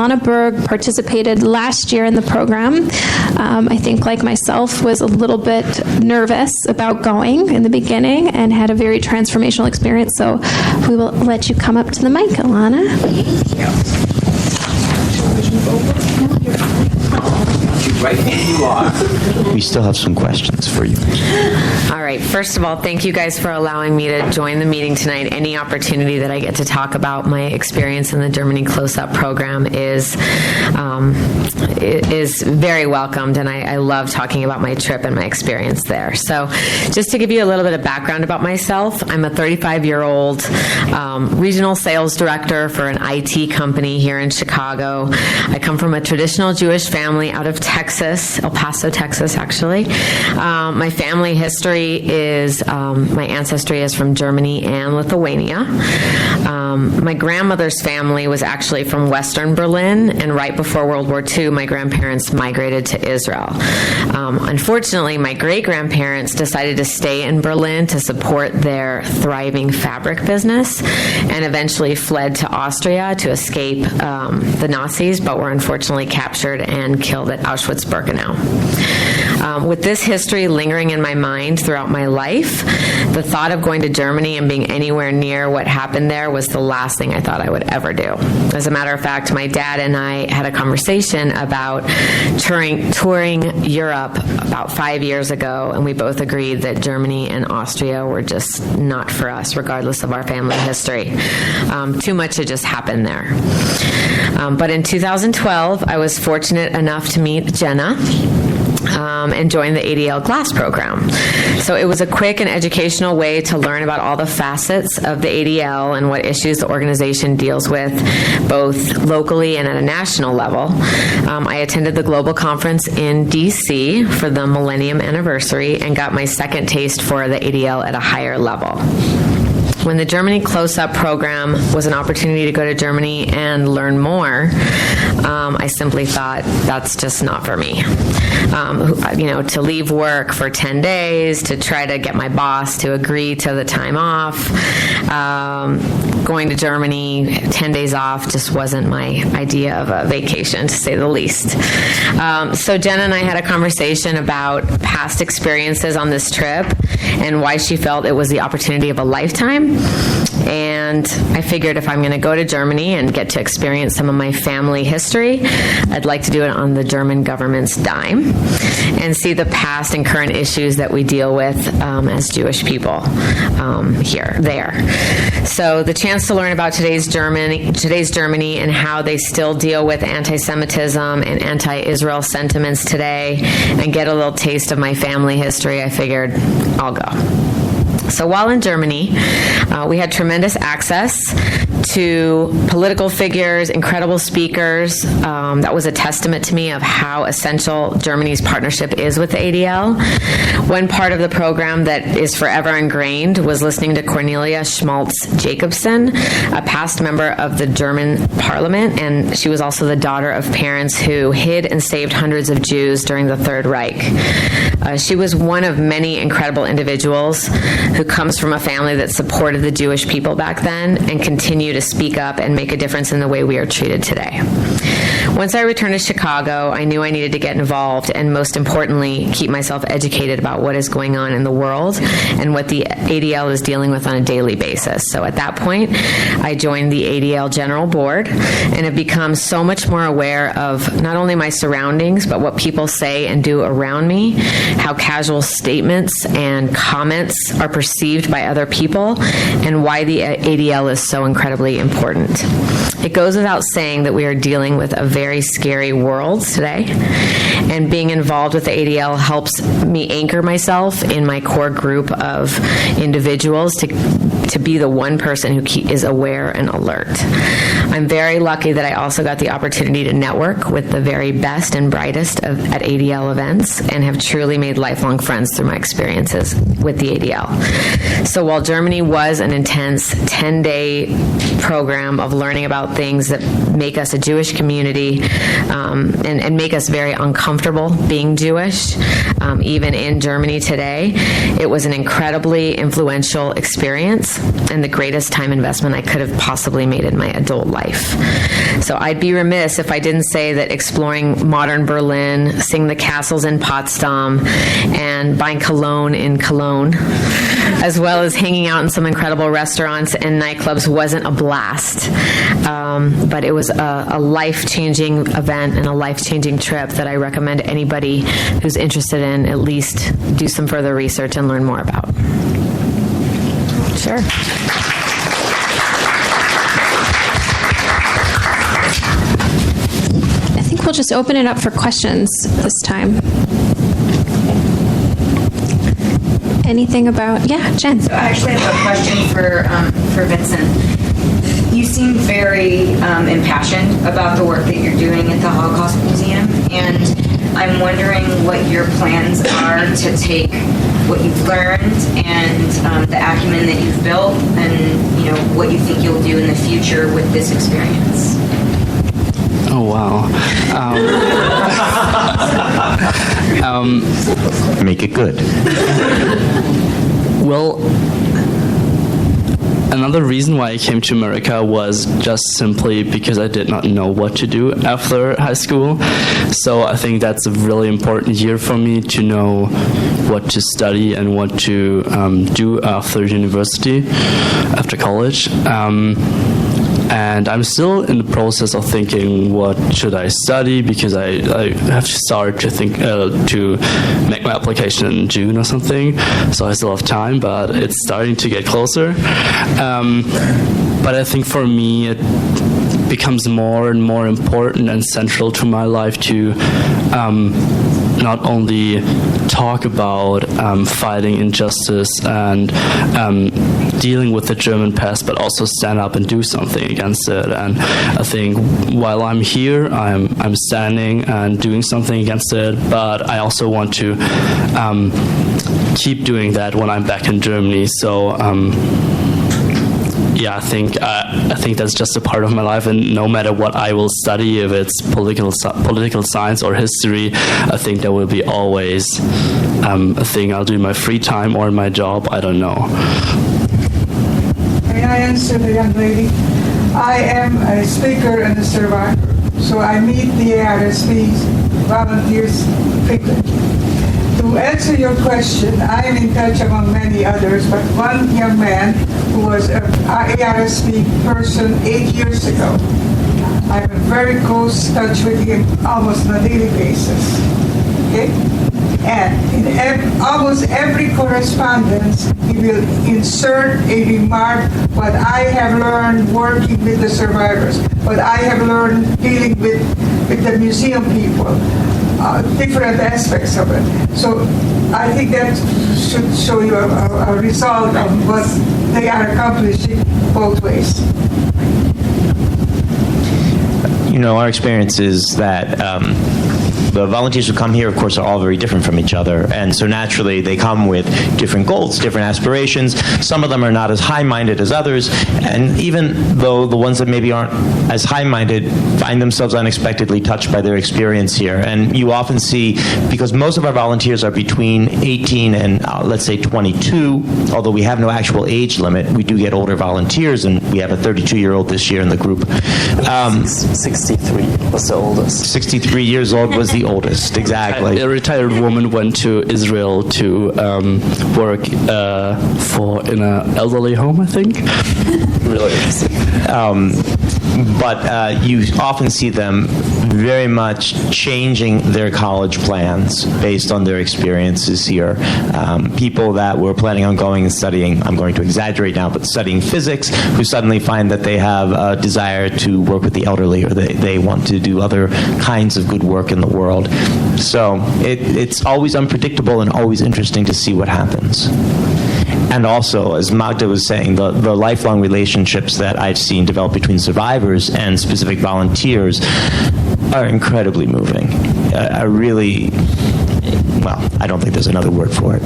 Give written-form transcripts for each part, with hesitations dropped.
Alana Berg participated last year in the program. I think, like myself, was a little bit nervous about going in the beginning and had a very transformational experience. So we will let you come up to the mic, Alana. Right here you are. We still have some questions for you. All right. First of all, thank you guys for allowing me to join the meeting tonight. Any opportunity that I get to talk about my experience in the Germany Close-Up program is very welcomed, and I love talking about my trip and my experience there. So just to give you a little bit of background about myself, I'm a 35-year-old regional sales director for an IT company here in Chicago. I come from a traditional Jewish family out of Texas, El Paso, Texas, actually. My family history is, my ancestry is from Germany and Lithuania. My grandmother's family was actually from Western Berlin, and right before World War II, my grandparents migrated to Israel. Unfortunately, my great-grandparents decided to stay in Berlin to support their thriving fabric business and eventually fled to Austria to escape the Nazis, but were unfortunately captured and killed at Auschwitz-Birkenau. With this history lingering in my mind throughout my life, the thought of going to Germany and being anywhere near what happened there was the last thing I thought I would ever do. As a matter of fact, my dad and I had a conversation about touring Europe about 5 years ago, and we both agreed that Germany and Austria were just not for us, regardless of our family history. Too much had just happened there. But in 2012, I was fortunate enough to meet Jenna and join the ADL Glass program. So it was a quick and educational way to learn about all the facets of the ADL and what issues the organization deals with, both locally and at a national level. I attended the global conference in DC for the Millennium Anniversary and got my second taste for the ADL at a higher level. When the Germany Close-Up program was an opportunity to go to Germany and learn more, I simply thought, that's just not for me. To leave work for 10 days, to try to get my boss to agree to the time off, going to Germany, 10 days off just wasn't my idea of a vacation, to say the least. So Jenna and I had a conversation about past experiences on this trip and why she felt it was the opportunity of a lifetime. And I figured if I'm going to go to Germany and get to experience some of my family history, I'd like to do it on the German government's dime and see the past and current issues that we deal with as Jewish people there. So the chance to learn about today's Germany and how they still deal with anti-Semitism and anti-Israel sentiments today and get a little taste of my family history, I figured I'll go. So while in Germany, we had tremendous access to political figures, incredible speakers. That was a testament to me of how essential Germany's partnership is with the ADL. One part of the program that is forever ingrained was listening to Cornelia Schmaltz-Jacobson, a past member of the German parliament, and she was also the daughter of parents who hid and saved hundreds of Jews during the Third Reich. She was one of many incredible individuals who comes from a family that supported the Jewish people back then and continue to speak up and make a difference in the way we are treated today. Once I returned to Chicago, I knew I needed to get involved and, most importantly, keep myself educated about what is going on in the world and what the ADL is dealing with on a daily basis. So at that point, I joined the ADL General Board and have become so much more aware of not only my surroundings, but what people say and do around me, how casual statements and comments are perceived by other people, and why the ADL is so incredibly important. It goes without saying that we are dealing with a very scary world today, and being involved with the ADL helps me anchor myself in my core group of individuals to be the one person who is aware and alert. I'm very lucky that I also got the opportunity to network with the very best and brightest at ADL events and have truly made lifelong friends through my experiences with the ADL. So while Germany was an intense 10-day program of learning about things that make us a Jewish community and make us very uncomfortable being Jewish, even in Germany today, it was an incredibly influential experience experience and the greatest time investment I could have possibly made in my adult life. So I'd be remiss if I didn't say that exploring modern Berlin, seeing the castles in Potsdam, and buying cologne in Cologne, as well as hanging out in some incredible restaurants and nightclubs wasn't a blast. But it was a life-changing event and a life-changing trip that I recommend anybody who's interested in at least do some further research and learn more about. Sure. I think we'll just open it up for questions this time. Anything about, yeah, Jen? So I actually have a question for Vincent. You seem very impassioned about the work that you're doing at the Holocaust Museum, and I'm wondering what your plans are to take what you've learned and the acumen that you've built, and what you think you'll do in the future with this experience. Oh, wow. Make it good. Well, another reason why I came to America was just simply because I did not know what to do after high school. So I think that's a really important year for me to know what to study and what to do after university, after college. And I'm still in the process of thinking, what should I study? Because I have to start to think to make my application in June or something. So I still have time, but it's starting to get closer. But I think for me, it becomes more and more important and central to my life to not only talk about fighting injustice and dealing with the German past, but also stand up and do something against it. And I think while I'm here, I'm standing and doing something against it, but I also want to keep doing that when I'm back in Germany. So yeah, I think that's just a part of my life, and no matter what I will study, if it's political science or history, I think there will be always a thing I'll do in my free time or in my job. I don't know. May I answer the young lady? I am a speaker and a survivor, so I meet the ARSP's volunteers frequently. To answer your question, I am in touch among many others, but one young man who was an ARSP person 8 years ago, I have a very close touch with him almost on a daily basis. Okay? And in almost every correspondence, he will insert a remark, what I have learned working with the survivors, what I have learned dealing with the museum people. Different aspects of it. So I think that should show you a result of what they are accomplishing both ways. Our experience is that the volunteers who come here, of course, are all very different from each other. And so naturally, they come with different goals, different aspirations. Some of them are not as high-minded as others. And even though the ones that maybe aren't as high-minded find themselves unexpectedly touched by their experience here. And you often see, because most of our volunteers are between 18 and, let's say, 22, although we have no actual age limit, we do get older volunteers, and we have a 32-year-old this year in the group. 63 was the oldest. 63 years old was the oldest, exactly. A retired woman went to Israel to work in an elderly home, I think. Really interesting. But you often see them very much changing their college plans based on their experiences here. People that were planning on going and studying, I'm going to exaggerate now, but studying physics, who suddenly find that they have a desire to work with the elderly, or they want to do other kinds of good work in the world. So it's always unpredictable and always interesting to see what happens. And also, as Magda was saying, the lifelong relationships that I've seen develop between survivors and specific volunteers are incredibly moving. I really, well, I don't think there's another word for it.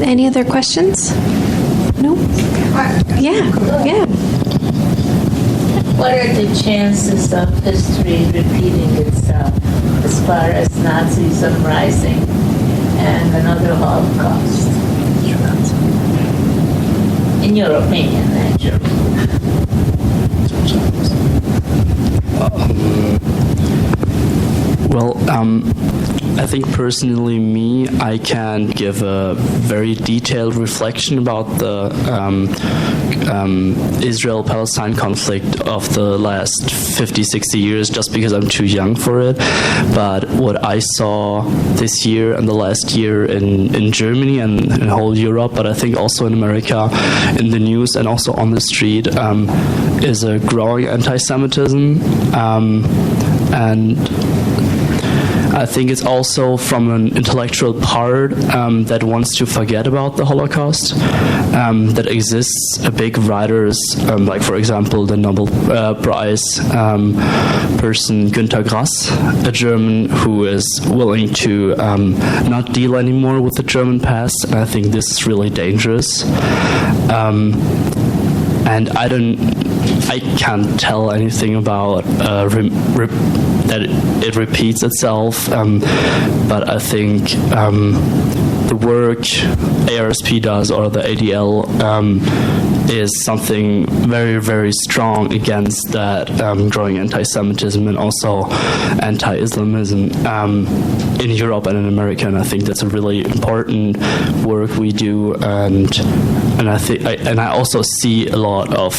Any other questions? No? Yeah. What are the chances of history repeating itself as far as Nazism rising and another Holocaust? In your opinion, naturally. Well, I think personally, I can give a very detailed reflection about the Israel-Palestine conflict of the last 50, 60 years just because I'm too young for it. But what I saw this year and the last year in Germany and in whole Europe, but I think also in America, in the news and also on the street, is a growing anti-Semitism. And I think it's also from an intellectual part that wants to forget about the Holocaust. That exists big writers, like for example the Nobel Prize person Günter Grass, a German who is willing to not deal anymore with the German past. And I think this is really dangerous. And I can't tell anything about that it repeats itself, but I think the work ARSP does, or the ADL, is something very, very strong against that growing anti-Semitism and also anti-Islamism in Europe and in America. And I think that's a really important work we do. And I also see a lot of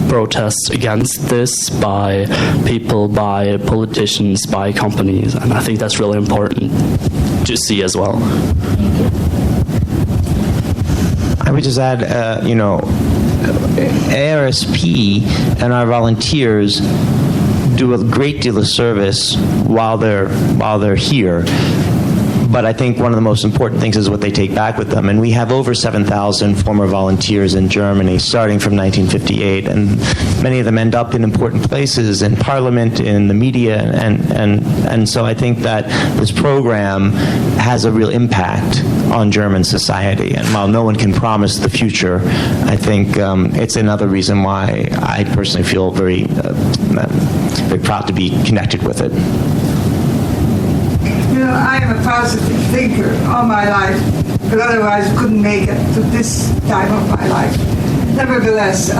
protests against this by people, by politicians, by companies, and I think that's really important to see as well. I would just add, ARSP and our volunteers do a great deal of service while they're here. But I think one of the most important things is what they take back with them. And we have over 7,000 former volunteers in Germany, starting from 1958. And many of them end up in important places, in parliament, in the media. And so I think that this program has a real impact on German society. And while no one can promise the future, I think it's another reason why I personally feel very, very proud to be connected with it. I am a positive thinker all my life, but otherwise couldn't make it to this time of my life. Nevertheless,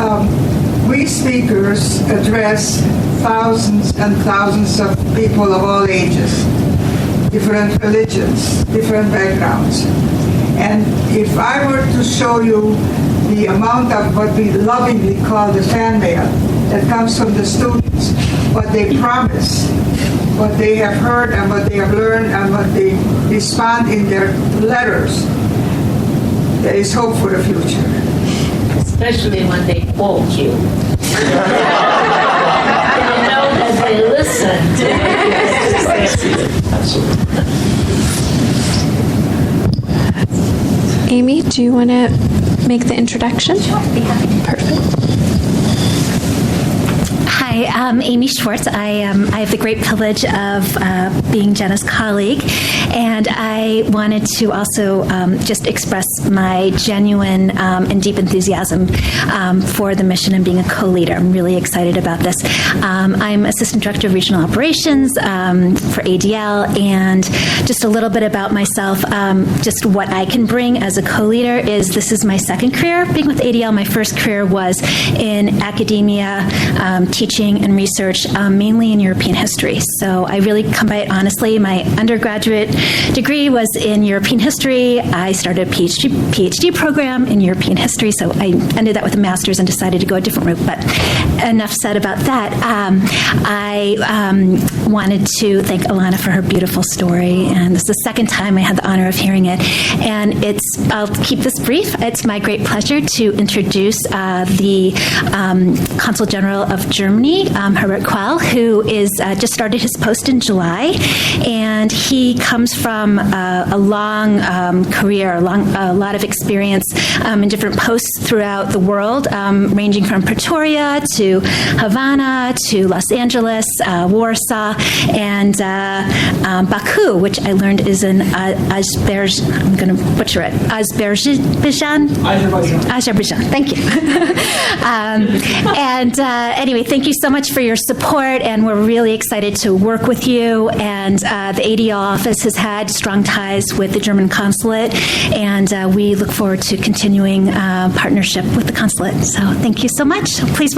we speakers address thousands and thousands of people of all ages, different religions, different backgrounds. And if I were to show you the amount of what we lovingly call the fan mail that comes from the students, what they promise, what they have heard and what they have learned and what they respond in their letters, there is hope for the future. Especially when they quote you. You know that they listen. Amy, do you want to make the introduction? Sure, I'd be happy to. Perfect. Hi, I'm Amy Schwartz. I have the great privilege of being Jenna's colleague, and I wanted to also just express my genuine and deep enthusiasm for the mission and being a co-leader. I'm really excited about this. I'm Assistant Director of Regional Operations for ADL, and just a little bit about myself, just what I can bring as a co-leader is this is my second career being with ADL. My first career was in academia, teaching and research, mainly in European history. So I really come by it honestly. My undergraduate degree was in European history. I started a PhD program in European history, so I ended that with a master's and decided to go a different route. But enough said about that. I wanted to thank Alana for her beautiful story, and this is the second time I had the honor of hearing it. And I'll keep this brief. It's my great pleasure to introduce the Consul General of Germany, Herbert Quell, who is just started his post in July, and he comes from a long career, a lot of experience in different posts throughout the world, ranging from Pretoria to to Havana, to Los Angeles, Warsaw, and Baku, which I learned is in Azerbaijan. I'm going to butcher it. Azerbaijan. Thank you. Anyway, thank you so much for your support, and we're really excited to work with you. And the ADL office has had strong ties with the German consulate, and we look forward to continuing partnership with the consulate. So thank you so much. Please.